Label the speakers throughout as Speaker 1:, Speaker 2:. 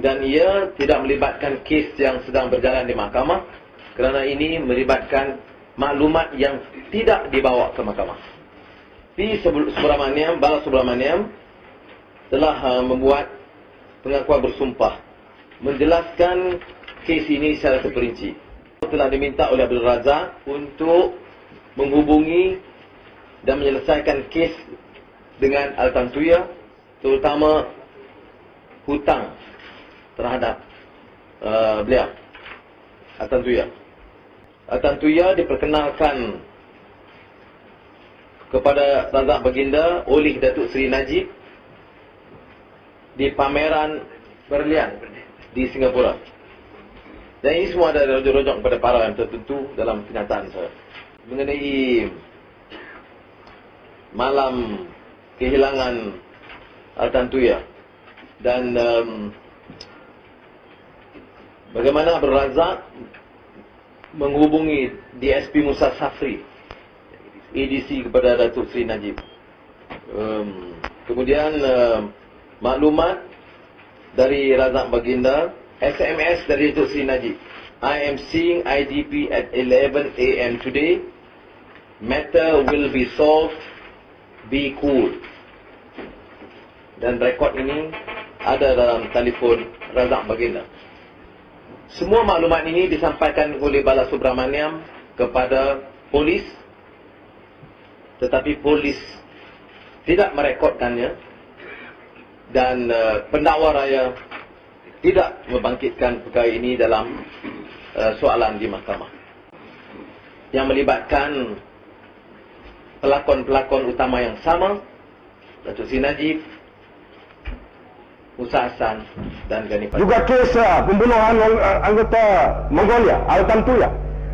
Speaker 1: dan ia tidak melibatkan kes yang sedang berjalan di mahkamah kerana ini melibatkan maklumat yang tidak dibawa ke mahkamah. P. Balasubramaniam telah membuat pengakuan bersumpah menjelaskan kes ini secara terperinci. Telah diminta oleh Abdul Razak untuk menghubungi dan menyelesaikan kes dengan Al-Tantuya, terutama hutang terhadap beliau, Al-Tantuya. Al-Tantuya diperkenalkan kepada Razak Baginda oleh Datuk Seri Najib di pameran berlian di Singapura. Dan ini semua ada rojok-rojok kepada para yang tertentu dalam kenyataan saya. Mengenai malam kehilangan Al-Tantuya dan bagaimana Abdul Razak menghubungi DSP Musa Safri, ADC kepada Datuk Seri Najib. Kemudian maklumat dari Razak Baginda, SMS dari Datuk Seri Najib. I am seeing IDP at 11 AM today. Matter will be solved. Be cool. Dan rekod ini ada dalam telefon Razak Baginda. Semua maklumat ini disampaikan oleh Balasubramaniam kepada polis, tetapi polis tidak merekodkannya dan pendakwa raya tidak membangkitkan perkara ini dalam soalan di mahkamah yang melibatkan pelakon-pelakon utama yang sama, Datuk Seri Najib, Musa Hassan dan Gani Fadil.
Speaker 2: Juga kes pembunuhan anggota Mongolia, Al-Tantuya,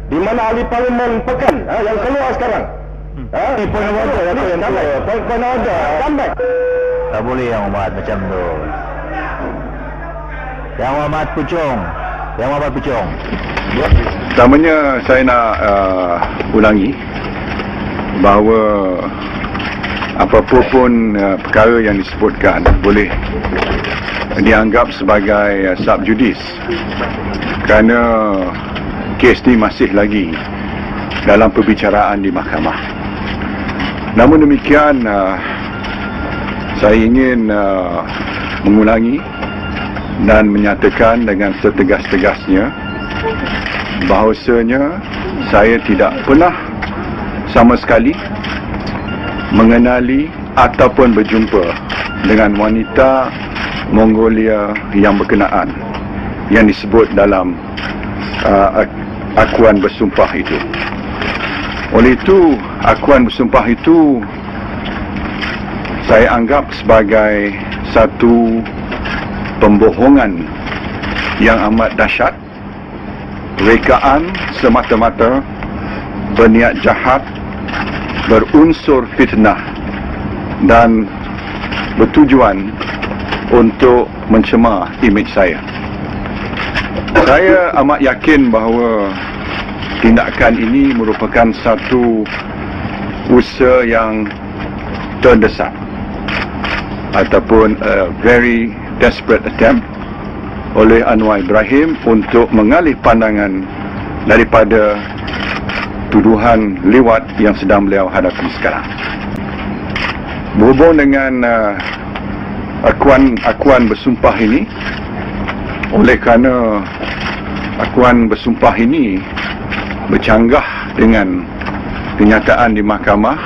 Speaker 2: di mana ahli parlimen Pekan yang keluar sekarang. Poin ada.
Speaker 3: Tak boleh yang hormat macam tu. Yang hormat Puchong. Yang hormat Puchong.
Speaker 4: Pertamanya saya nak ulangi bahawa apapun pun perkara yang disebutkan boleh dianggap sebagai subjudis kerana kes ni masih lagi dalam perbicaraan di mahkamah. Namun demikian, saya ingin mengulangi dan menyatakan dengan setegas-tegasnya bahawasanya saya tidak pernah sama sekali mengenali ataupun berjumpa dengan wanita Mongolia yang berkenaan yang disebut dalam akuan bersumpah itu. Oleh itu, akuan bersumpah itu saya anggap sebagai satu pembohongan yang amat dahsyat, rekaan semata-mata, berniat jahat, berunsur fitnah dan bertujuan untuk mencemar imej saya. Saya amat yakin bahawa tindakan ini merupakan satu usaha yang terdesak ataupun a very desperate attempt oleh Anwar Ibrahim untuk mengalih pandangan daripada tuduhan liwat yang sedang beliau hadapi sekarang. Berhubung dengan akuan bersumpah ini, oleh kerana akuan bersumpah ini bercanggah dengan kenyataan di mahkamah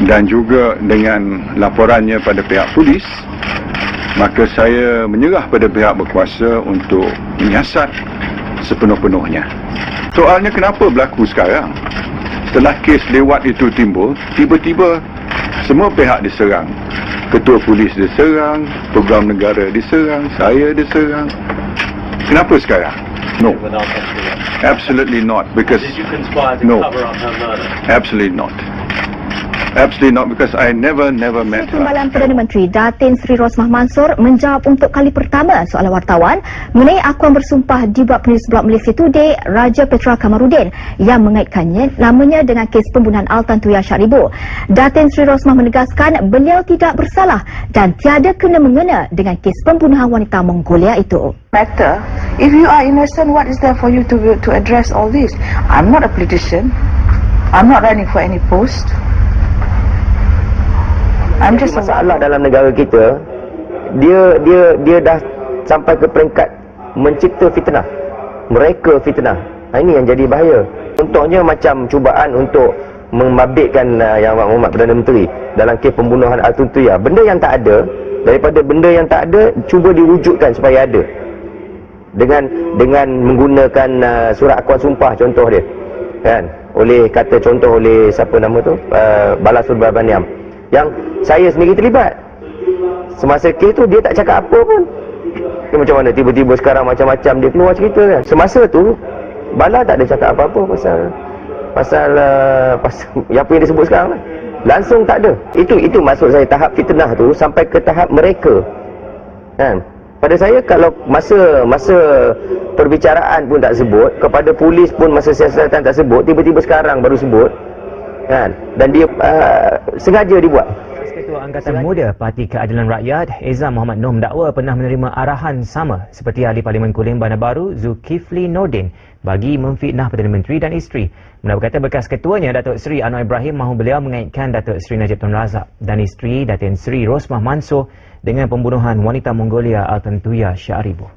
Speaker 4: dan juga dengan laporannya pada pihak polis, maka saya menyerah pada pihak berkuasa untuk menyiasat sepenuh-penuhnya. Soalnya kenapa berlaku sekarang? Setelah kes lewat itu timbul, tiba-tiba semua pihak diserang. Ketua polis diserang, program negara diserang, saya diserang. Kenapa sekarang? No. Absolutely not. Because
Speaker 1: Did you conspire to
Speaker 4: no.
Speaker 1: cover up her murder?
Speaker 4: Absolutely not. Absolutely not, because I never met her.
Speaker 5: Timbalan Perdana Menteri Datin Seri Rosmah Mansor menjawab untuk kali pertama soalan wartawan mengenai akuan bersumpah dibuat penulis blog Malaysia Today Raja Petra Kamarudin yang mengaitkannya namanya dengan kes pembunuhan Altan Tuya Syaribo. Datin Seri Rosmah menegaskan beliau tidak bersalah dan tiada kena-mengena dengan kes pembunuhan wanita Mongolia itu.
Speaker 6: Matter. If you are innocent, what is there for you to address all this? I'm not a politician. I'm not running for any post. I'm just
Speaker 7: masalah dalam negara kita, dia dah sampai ke peringkat mencipta fitnah, mereka fitnah. Ini yang jadi bahaya. Contohnya macam cubaan untuk membabitkan Yang Amat Perdana Menteri dalam kes pembunuhan Altan Tuya. Benda yang tak ada, daripada benda yang tak ada cuba diwujudkan supaya ada. Dengan menggunakan surat akuan sumpah contoh dia. Kan? Kata contoh oleh siapa nama tu? Balasubramaniam. Yang saya sendiri terlibat. Semasa kes tu dia tak cakap apa pun. Dia macam mana tiba-tiba sekarang macam-macam dia keluar cerita kan. Semasa tu Bala tak ada cakap apa-apa pasal apa yang disebut sekarang kan. Langsung tak ada. Itu maksud saya tahap fitnah tu sampai ke tahap mereka. Kan? Pada saya kalau masa perbicaraan pun tak sebut, kepada polis pun masa siasatan tak sebut, tiba-tiba sekarang baru sebut. Kan? Dan dia sengaja dibuat.
Speaker 8: Ketua Angkatan Muda Parti Keadilan Rakyat Ezam Muhammad Noor mendakwa pernah menerima arahan sama seperti Ahli Parlimen Kulim Bandar Baru Zulkifli Nordin bagi memfitnah Perdana Menteri dan isteri. Menurut kata bekas ketuanya Datuk Seri Anwar Ibrahim mahu beliau mengaitkan Datuk Seri Najib Tun Razak dan isteri Datin Seri Rosmah Mansor dengan pembunuhan wanita Mongolia Altan Tuya Syaribo.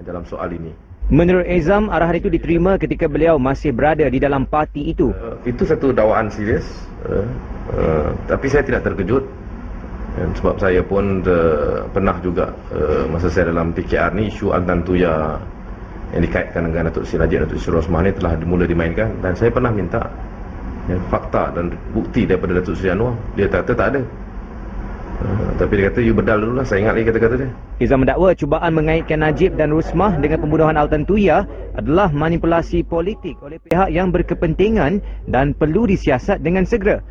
Speaker 1: Dalam soal ini,
Speaker 8: menurut Ezam, arahan itu diterima ketika beliau masih berada di dalam parti itu.
Speaker 1: Itu satu dakwaan serius, tapi saya tidak terkejut. Sebab saya pun pernah juga masa saya dalam PKR ni, isu Altan Tuya yang dikaitkan dengan Datuk Seri Najib dan Datuk Seri Rosmah ni telah dimula dimainkan, dan saya pernah minta fakta dan bukti daripada Datuk Seri Anwar. Dia kata tak ada. Tapi dia kata, you bedal dulu lah. Saya ingat lagi kata-kata dia.
Speaker 8: Ezam mendakwa cubaan mengaitkan Najib dan Rosmah dengan pembunuhan Altan Tuya adalah manipulasi politik oleh pihak yang berkepentingan dan perlu disiasat dengan segera.